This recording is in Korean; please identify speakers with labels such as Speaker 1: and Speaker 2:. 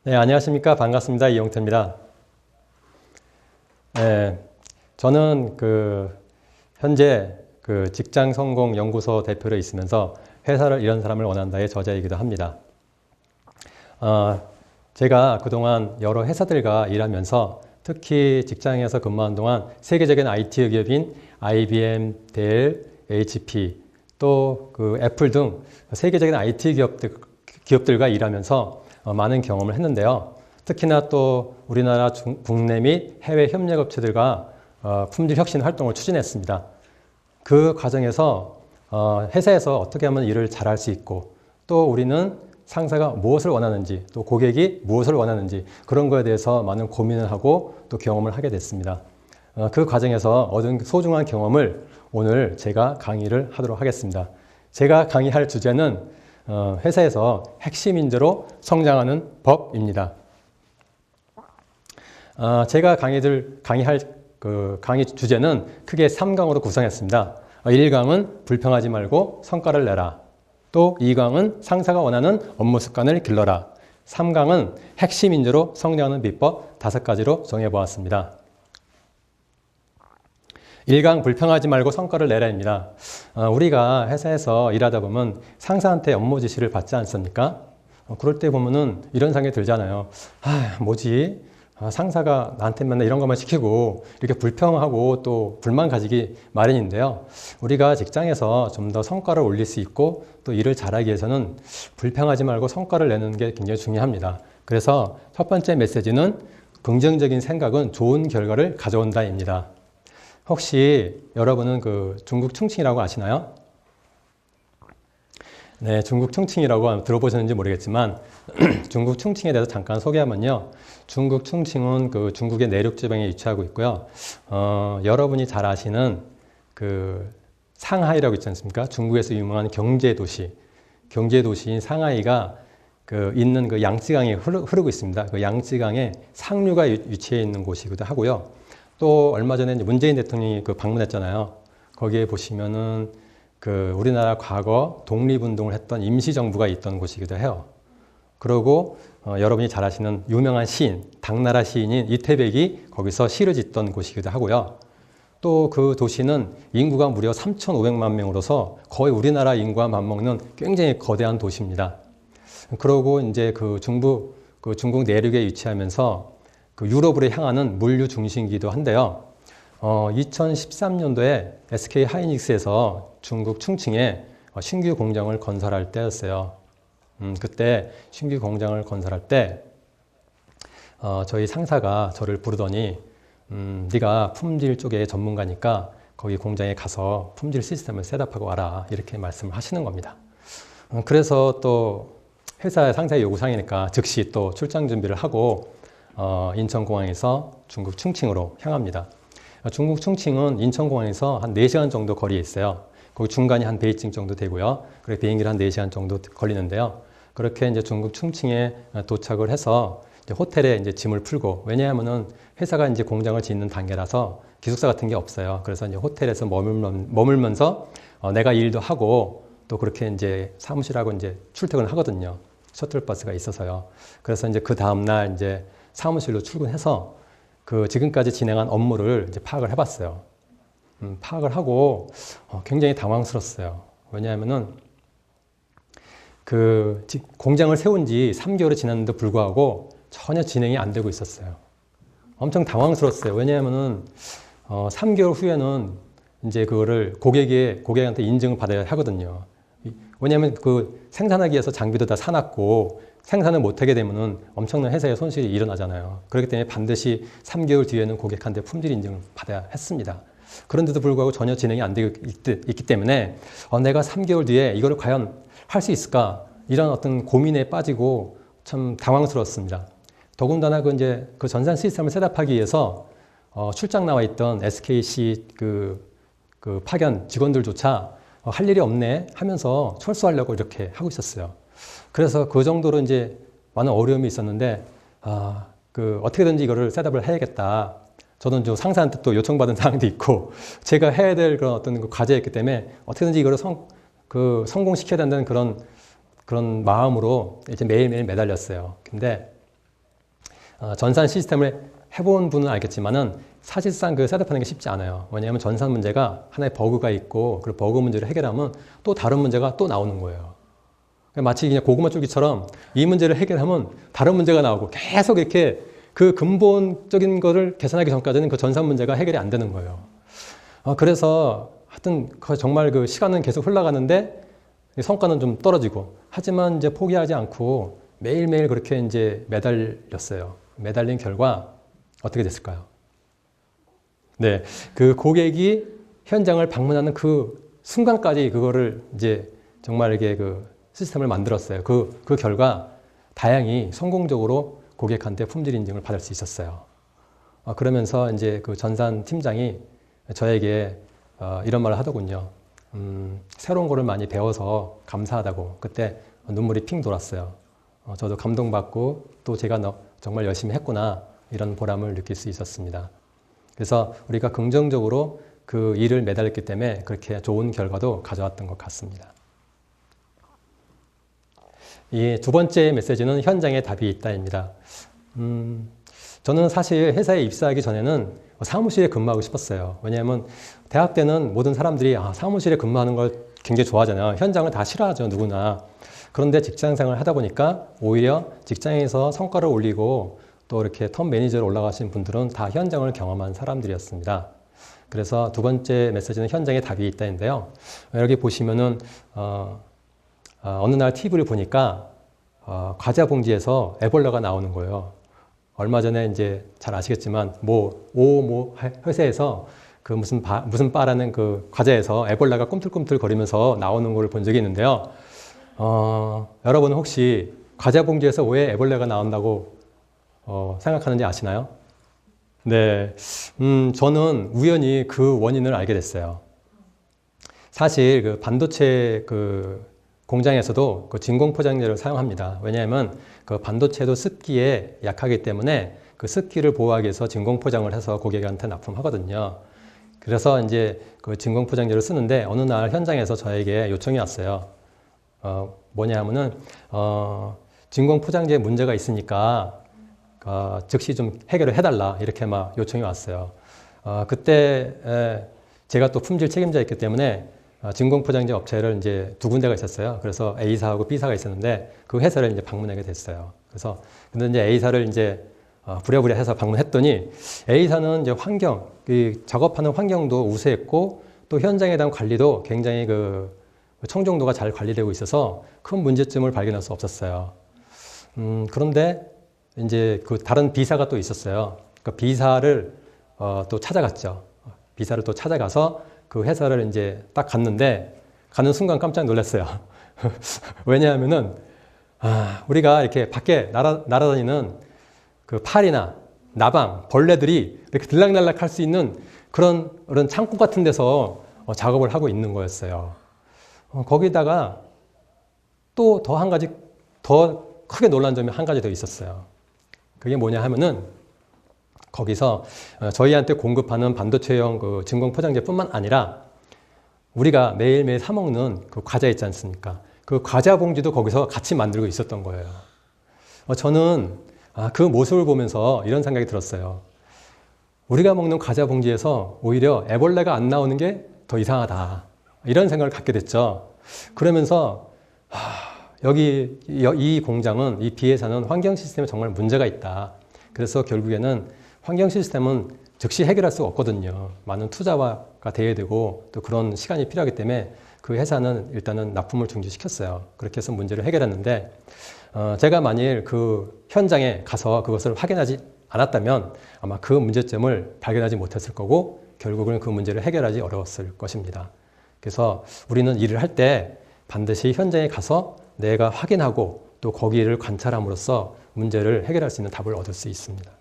Speaker 1: 네, 안녕하십니까. 반갑습니다. 이용태입니다. 네, 저는 현재 직장 성공 연구소 대표로 있으면서 회사를 이런 사람을 원한다의 저자이기도 합니다. 제가 그동안 여러 회사들과 일하면서 특히 직장에서 근무한 동안 세계적인 IT 기업인 IBM, 델, HP, 또 애플 등 세계적인 IT 기업들과 일하면서 많은 경험을 했는데요. 특히나 또 우리나라 국내 및 해외 협력업체들과 품질 혁신 활동을 추진했습니다. 그 과정에서 회사에서 어떻게 하면 일을 잘할 수 있고 또 우리는 상사가 무엇을 원하는지 또 고객이 무엇을 원하는지 그런 거에 대해서 많은 고민을 하고 또 경험을 하게 됐습니다. 그 과정에서 얻은 소중한 경험을 오늘 제가 강의를 하도록 하겠습니다. 제가 강의할 주제는 회사에서 핵심 인재로 성장하는 법입니다. 제가 강의할 강의 주제는 크게 3강으로 구성했습니다. 1강은 불평하지 말고 성과를 내라. 또 2강은 상사가 원하는 업무 습관을 길러라. 3강은 핵심 인재로 성장하는 비법 5가지로 정해보았습니다. 1강 불평하지 말고 성과를 내라입니다. 우리가 회사에서 일하다 보면 상사한테 업무 지시를 받지 않습니까? 그럴 때 보면은 이런 생각이 들잖아요. 뭐지? 상사가 나한테 맨날 이런 것만 시키고 이렇게 불평하고 또 불만 가지기 마련인데요. 우리가 직장에서 좀 더 성과를 올릴 수 있고 또 일을 잘하기 위해서는 불평하지 말고 성과를 내는 게 굉장히 중요합니다. 그래서 첫 번째 메시지는 긍정적인 생각은 좋은 결과를 가져온다입니다. 혹시 여러분은 중국 충칭이라고 아시나요? 네, 중국 충칭이라고 들어보셨는지 모르겠지만 중국 충칭에 대해서 잠깐 소개하면요. 중국 충칭은 중국의 내륙 지방에 위치하고 있고요. 여러분이 잘 아시는 상하이라고 있지 않습니까? 중국에서 유명한 경제도시인 상하이가 있는 양쯔강이 흐르고 있습니다. 그 양쯔강에 상류가 위치해 있는 곳이기도 하고요. 또 얼마 전에 문재인 대통령이 방문했잖아요. 거기에 보시면은 우리나라 과거 독립운동을 했던 임시정부가 있던 곳이기도 해요. 그리고 여러분이 잘 아시는 유명한 시인, 당나라 시인인 이태백이 거기서 시를 짓던 곳이기도 하고요. 또 그 도시는 인구가 무려 3,500만 명으로서 거의 우리나라 인구와 맞먹는 굉장히 거대한 도시입니다. 그리고 이제 중국 내륙에 위치하면서 유럽으로 향하는 물류 중심기도 한데요. 2013년도에 SK 하이닉스에서 중국 충칭에 신규 공장을 건설할 때였어요. 그때 신규 공장을 건설할 때 저희 상사가 저를 부르더니 네가 품질 쪽에 전문가니까 거기 공장에 가서 품질 시스템을 셋업하고 와라 이렇게 말씀을 하시는 겁니다. 그래서 또 회사 상사의 요구사항이니까 즉시 또 출장 준비를 하고 인천공항에서 중국 충칭으로 향합니다. 중국 충칭은 인천공항에서 한 4시간 정도 거리에 있어요. 거기 중간이 한 베이징 정도 되고요. 그리고 비행기를 한 4시간 정도 걸리는데요. 그렇게 이제 중국 충칭에 도착을 해서 이제 호텔에 이제 짐을 풀고, 왜냐하면은 회사가 이제 공장을 짓는 단계라서 기숙사 같은 게 없어요. 그래서 이제 호텔에서 머물면서 내가 일도 하고 또 그렇게 이제 사무실하고 이제 출퇴근을 하거든요. 셔틀버스가 있어서요. 그래서 이제 그 다음날 이제 사무실로 출근해서 지금까지 진행한 업무를 이제 파악을 해봤어요. 파악을 하고 굉장히 당황스러웠어요. 왜냐하면은 공장을 세운 지 3개월이 지났는데도 불구하고 전혀 진행이 안 되고 있었어요. 엄청 당황스러웠어요. 왜냐하면은 3개월 후에는 이제 그거를 고객한테 인증을 받아야 하거든요. 왜냐하면 생산하기 위해서 장비도 다 사놨고 생산을 못하게 되면은 엄청난 회사의 손실이 일어나잖아요. 그렇기 때문에 반드시 3개월 뒤에는 고객한테 품질 인증을 받아야 했습니다. 그런데도 불구하고 전혀 진행이 안 되고 있기 때문에 내가 3개월 뒤에 이거를 과연 할 수 있을까? 이런 어떤 고민에 빠지고 참 당황스러웠습니다. 더군다나 그 전산 시스템을 셋업하기 위해서 출장 나와 있던 SKC 파견 직원들조차 할 일이 없네 하면서 철수하려고 이렇게 하고 있었어요. 그래서 그 정도로 이제 많은 어려움이 있었는데, 어떻게든지 이거를 셋업을 해야겠다. 저는 좀 상사한테 또 요청받은 사항도 있고, 제가 해야 될 그런 어떤 과제였기 때문에 어떻게든지 이거를 성공시켜야 된다는 그런 마음으로 이제 매일매일 매달렸어요. 근데 전산 시스템을 해본 분은 알겠지만은 사실상 그 셋업하는 게 쉽지 않아요. 왜냐하면 전산 문제가 하나의 버그가 있고 그 버그 문제를 해결하면 또 다른 문제가 또 나오는 거예요. 마치 그냥 고구마 줄기처럼 이 문제를 해결하면 다른 문제가 나오고 계속 이렇게 그 근본적인 거를 개선하기 전까지는 그 전산 문제가 해결이 안 되는 거예요. 그래서 하여튼 정말 그 시간은 계속 흘러가는데 성과는 좀 떨어지고 하지만 이제 포기하지 않고 매일매일 그렇게 이제 매달렸어요. 매달린 결과 어떻게 됐을까요? 네, 그 고객이 현장을 방문하는 그 순간까지 그거를 이제 정말 이게 그 시스템을 만들었어요. 그 결과 다행히 성공적으로 고객한테 품질 인증을 받을 수 있었어요. 그러면서 이제 그 전산 팀장이 저에게 이런 말을 하더군요. 새로운 거를 많이 배워서 감사하다고. 그때 눈물이 핑 돌았어요. 저도 감동받고 또 제가 정말 열심히 했구나 이런 보람을 느낄 수 있었습니다. 그래서 우리가 긍정적으로 그 일을 매달렸기 때문에 그렇게 좋은 결과도 가져왔던 것 같습니다. 이 두 번째 메시지는 현장에 답이 있다입니다. 저는 사실 회사에 입사하기 전에는 사무실에 근무하고 싶었어요. 왜냐하면 대학 때는 모든 사람들이 사무실에 근무하는 걸 굉장히 좋아하잖아요. 현장을 다 싫어하죠, 누구나. 그런데 직장 생활을 하다 보니까 오히려 직장에서 성과를 올리고 또 이렇게 톱 매니저로 올라가신 분들은 다 현장을 경험한 사람들이었습니다. 그래서 두 번째 메시지는 현장에 답이 있다인데요. 여기 보시면은 어느 날 TV를 보니까 과자 봉지에서 애벌레가 나오는 거예요. 얼마 전에 이제 잘 아시겠지만 회사에서 그 무슨 바라는 그 과자에서 애벌레가 꿈틀꿈틀 거리면서 나오는 걸 본 적이 있는데요. 여러분은 혹시 과자 봉지에서 왜 애벌레가 나온다고 생각하는지 아시나요? 네, 저는 우연히 그 원인을 알게 됐어요. 사실 그 반도체 그 공장에서도 그 진공 포장재를 사용합니다. 왜냐하면 그 반도체도 습기에 약하기 때문에 그 습기를 보호하기 위해서 진공 포장을 해서 고객한테 납품하거든요. 그래서 이제 그 진공 포장재를 쓰는데 어느 날 현장에서 저에게 요청이 왔어요. 뭐냐 하면은 진공 포장재에 문제가 있으니까 즉시 좀 해결을 해달라 이렇게 막 요청이 왔어요. 그때 제가 또 품질 책임자였기 때문에 진공 포장재 업체를 이제 두 군데가 있었어요. 그래서 A사하고 B사가 있었는데 그 회사를 이제 방문하게 됐어요. 그래서 근데 이제 A사를 이제 부랴부랴 해서 방문했더니 A사는 이제 이 작업하는 환경도 우수했고 또 현장에 대한 관리도 굉장히 그 청정도가 잘 관리되고 있어서 큰 문제점을 발견할 수 없었어요. 그런데 이제 그 다른 B사가 또 있었어요. 그 B사를 또 찾아갔죠. B사를 또 찾아가서 그 회사를 이제 딱 갔는데 가는 순간 깜짝 놀랐어요. 왜냐하면은 우리가 이렇게 밖에 날아다니는 그 파리나 나방, 벌레들이 이렇게 들락날락 할 수 있는 그런 창고 같은 데서 작업을 하고 있는 거였어요. 거기다가 또 더 한 가지 더 크게 놀란 점이 한 가지 더 있었어요. 그게 뭐냐 하면은 거기서 저희한테 공급하는 반도체용 그 진공 포장재뿐만 아니라 우리가 매일매일 사 먹는 그 과자 있지 않습니까? 그 과자 봉지도 거기서 같이 만들고 있었던 거예요. 저는 그 모습을 보면서 이런 생각이 들었어요. 우리가 먹는 과자 봉지에서 오히려 애벌레가 안 나오는 게 더 이상하다. 이런 생각을 갖게 됐죠. 그러면서 여기 이 공장은 이 B회사는 환경 시스템에 정말 문제가 있다. 그래서 결국에는 환경 시스템은 즉시 해결할 수가 없거든요. 많은 투자가 돼야 되고 또 그런 시간이 필요하기 때문에 그 회사는 일단은 납품을 중지시켰어요. 그렇게 해서 문제를 해결했는데 제가 만일 그 현장에 가서 그것을 확인하지 않았다면 아마 그 문제점을 발견하지 못했을 거고 결국은 그 문제를 해결하지 어려웠을 것입니다. 그래서 우리는 일을 할 때 반드시 현장에 가서 내가 확인하고 또 거기를 관찰함으로써 문제를 해결할 수 있는 답을 얻을 수 있습니다.